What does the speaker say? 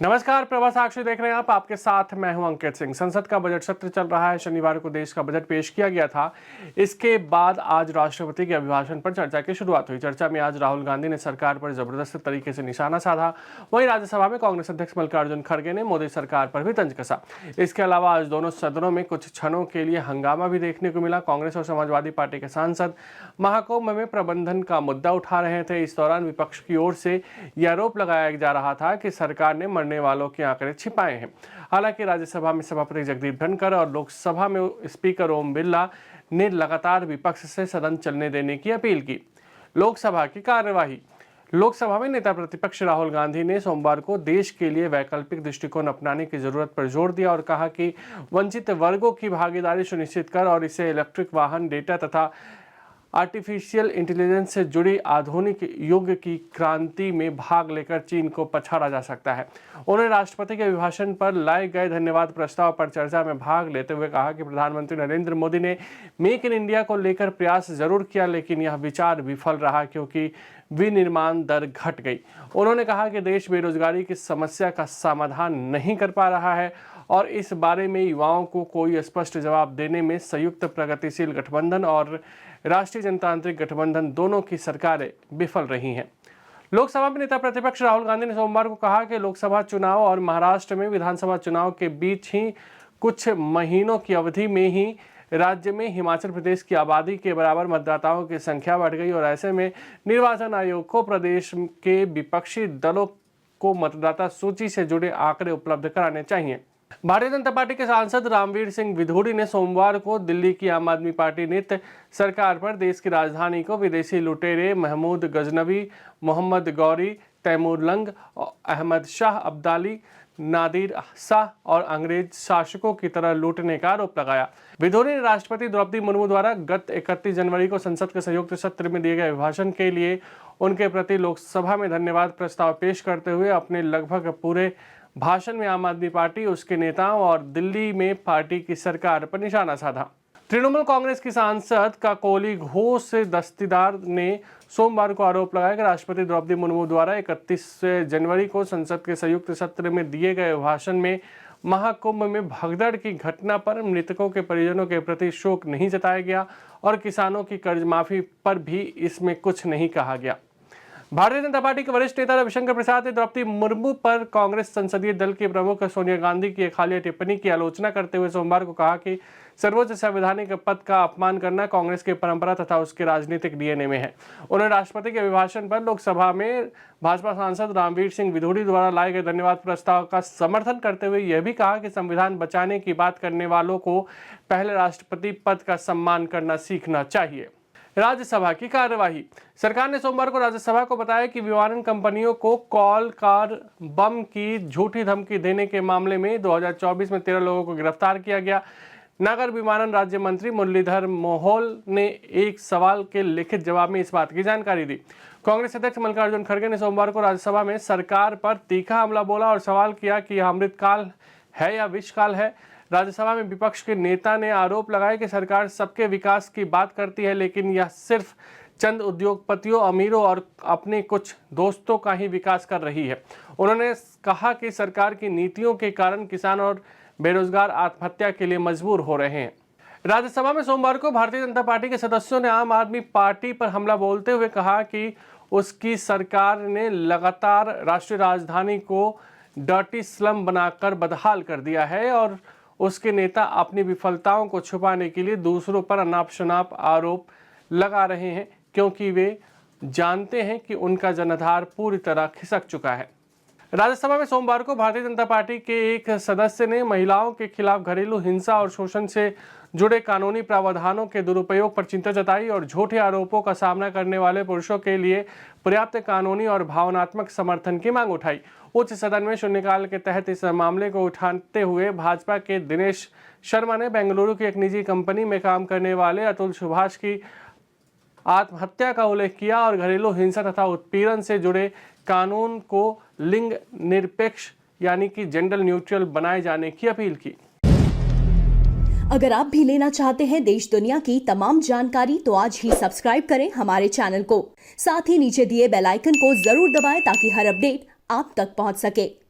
नमस्कार, प्रभा साक्षी देख रहे हैं आप। आपके साथ मैं हूं अंकित सिंह। संसद का बजट सत्र चल रहा है। शनिवार को देश का बजट पेश किया गया था। इसके बाद आज राष्ट्रपति के अभिभाषण पर चर्चा की शुरुआत हुई। चर्चा में आज राहुल गांधी ने सरकार पर जबरदस्त तरीके से निशाना साधा। वहीं राज्यसभा में कांग्रेस अध्यक्ष मल्लिकार्जुन खड़गे ने मोदी सरकार पर भी तंज कसा। इसके अलावा आज दोनों सदनों में कुछ क्षणों के लिए हंगामा भी देखने को मिला। कांग्रेस और समाजवादी पार्टी के सांसद महाकुंभ में प्रबंधन का मुद्दा उठा रहे थे। इस दौरान विपक्ष की ओर से यह आरोप लगाया जा रहा था कि सरकार ने मरने वालों के आंकड़े छिपाए हैं। हालांकि राज्यसभा में सभापति जगदीप धनखड़ और लोकसभा में स्पीकर ओम बिरला ने लगातार विपक्ष से सदन चलने देने की अपील की। लोकसभा की कार्यवाही। लोकसभा में नेता प्रतिपक्ष राहुल गांधी ने सोमवार को देश के लिए वैकल्पिक दृष्टिकोण अपनाने की जरूरत पर जोर दिया और कहा कि वंचित वर्गों की भागीदारी सुनिश्चित कर और इसे इलेक्ट्रिक वाहन, डेटा तथा आर्टिफिशियल इंटेलिजेंस से जुड़ी आधुनिक युग की क्रांति में भाग लेकर चीन को पछाड़ा जा सकता है। उन्होंने राष्ट्रपति के अभिभाषण पर लाए गए धन्यवाद प्रस्ताव पर चर्चा में भाग लेते हुए कहा कि प्रधानमंत्री नरेंद्र मोदी ने मेक इन इंडिया को लेकर प्रयास जरूर किया, लेकिन यह विचार विफल रहा क्योंकि विनिर्माण दर घट गई। उन्होंने कहा कि देश बेरोजगारी की समस्या का समाधान नहीं कर पा रहा है और इस बारे में युवाओं को कोई स्पष्ट जवाब देने में संयुक्त प्रगतिशील गठबंधन और राष्ट्रीय जनतांत्रिक गठबंधन दोनों की सरकारें विफल रही हैं। लोकसभा में नेता प्रतिपक्ष राहुल गांधी ने सोमवार को कहा कि लोकसभा चुनाव और महाराष्ट्र में विधानसभा चुनाव के बीच ही कुछ महीनों की अवधि में ही राज्य में हिमाचल प्रदेश की आबादी के बराबर मतदाताओं की संख्या बढ़ गई और ऐसे में निर्वाचन आयोग को प्रदेश के विपक्षी दलों को मतदाता सूची से जुड़े आंकड़े उपलब्ध कराने चाहिए। भारतीय जनता पार्टी के सांसद रामवीर सिंह विधूड़ी ने सोमवार को दिल्ली की आम आदमी पार्टी नेतृत्व सरकार पर देश की राजधानी को विदेशी लुटेरे महमूद गजनवी, मोहम्मद गौरी, तैमूर लंग, अहमद शाह अब्दाली, नादिर शाह और अंग्रेज शासकों की तरह लूटने का आरोप लगाया। विधूड़ी ने राष्ट्रपति द्रौपदी मुर्मू द्वारा गत 31 जनवरी को संसद के संयुक्त सत्र में दिए गए अभिभाषण के लिए उनके प्रति लोकसभा में धन्यवाद प्रस्ताव पेश करते हुए अपने लगभग पूरे भाषण में आम आदमी पार्टी, उसके नेताओं और दिल्ली में पार्टी की सरकार पर निशाना साधा। तृणमूल कांग्रेस की सांसद काकोली घोष दस्तीदार ने सोमवार को आरोप लगाया कि राष्ट्रपति द्रौपदी मुर्मू द्वारा 31 जनवरी को संसद के संयुक्त सत्र में दिए गए भाषण में महाकुंभ में भगदड़ की घटना पर मृतकों के परिजनों के प्रति शोक नहीं जताया गया और किसानों की कर्ज माफी पर भी इसमें कुछ नहीं कहा गया। भारतीय जनता पार्टी के वरिष्ठ नेता रविशंकर प्रसाद ने द्रौपदी मुर्मू पर कांग्रेस संसदीय दल के प्रमुख सोनिया गांधी की एक हालिया टिप्पणी की आलोचना करते हुए सोमवार को कहा कि सर्वोच्च संवैधानिक पद का अपमान करना कांग्रेस की परंपरा तथा उसके राजनीतिक डीएनए में है। उन्होंने राष्ट्रपति के अभिभाषण पर लोकसभा में भाजपा सांसद रामवीर सिंह विधूड़ी द्वारा लाए गए धन्यवाद प्रस्ताव का समर्थन करते हुए यह भी कहा कि संविधान बचाने की बात करने वालों को पहले राष्ट्रपति पद का सम्मान करना सीखना चाहिए। राज्यसभा की कार्यवाही। सरकार ने सोमवार को राज्यसभा को बताया कि विमानन कंपनियों को कॉल कार बम की झूठी धमकी देने के मामले में 2024 में 13 लोगों को गिरफ्तार किया गया। नागर विमानन राज्य मंत्री मुरलीधर मोहोल ने एक सवाल के लिखित जवाब में इस बात की जानकारी दी। कांग्रेस अध्यक्ष मल्लिकार्जुन खड़गे ने सोमवार को राज्यसभा में सरकार पर तीखा हमला बोला और सवाल किया कि यह अमृतकाल है या विषकाल है। राज्यसभा में विपक्ष के नेता ने आरोप लगाया कि सरकार सबके विकास की बात करती है, लेकिन यह सिर्फ चंद उद्योगपतियों, अमीरों और अपने कुछ दोस्तों का ही विकास कर रही है। उन्होंने कहा कि सरकार की नीतियों के कारण किसान और बेरोजगार आत्महत्या के लिए मजबूर हो रहे हैं। राज्यसभा में सोमवार को भारतीय जनता पार्टी के सदस्यों ने आम आदमी पार्टी पर हमला बोलते हुए कहा कि उसकी सरकार ने लगातार राष्ट्रीय राजधानी को डर्टी स्लम बनाकर बदहाल कर दिया है और उसके नेता अपनी विफलताओं को छुपाने के लिए दूसरों पर अनाप शनाप आरोप लगा रहे हैं क्योंकि वे जानते हैं कि उनका जनाधार पूरी तरह खिसक चुका है। राज्यसभा में सोमवार को भारतीय जनता पार्टी के एक सदस्य ने महिलाओं के खिलाफ घरेलू हिंसा और शोषण से जुड़े कानूनी प्रावधानों के दुरुपयोग पर चिंता जताई और झूठे आरोपों का सामना करने वाले पुरुषों के लिए पर्याप्त कानूनी और भावनात्मक समर्थन की मांग उठाई। उच्च सदन में शून्यकाल के तहत इस मामले को उठाते हुए भाजपा के दिनेश शर्मा ने बेंगलुरु की एक निजी कंपनी में काम करने वाले अतुल सुभाष की आत्महत्या का उल्लेख किया और घरेलू हिंसा तथा उत्पीड़न से जुड़े कानून को लिंग निरपेक्ष यानी कि जेंडर न्यूट्रल बनाए जाने की अपील की। अगर आप भी लेना चाहते हैं देश दुनिया की तमाम जानकारी तो आज ही सब्सक्राइब करें हमारे चैनल को। साथ ही नीचे दिए बेल आइकन को जरूर दबाएं ताकि हर अपडेट आप तक पहुंच सके।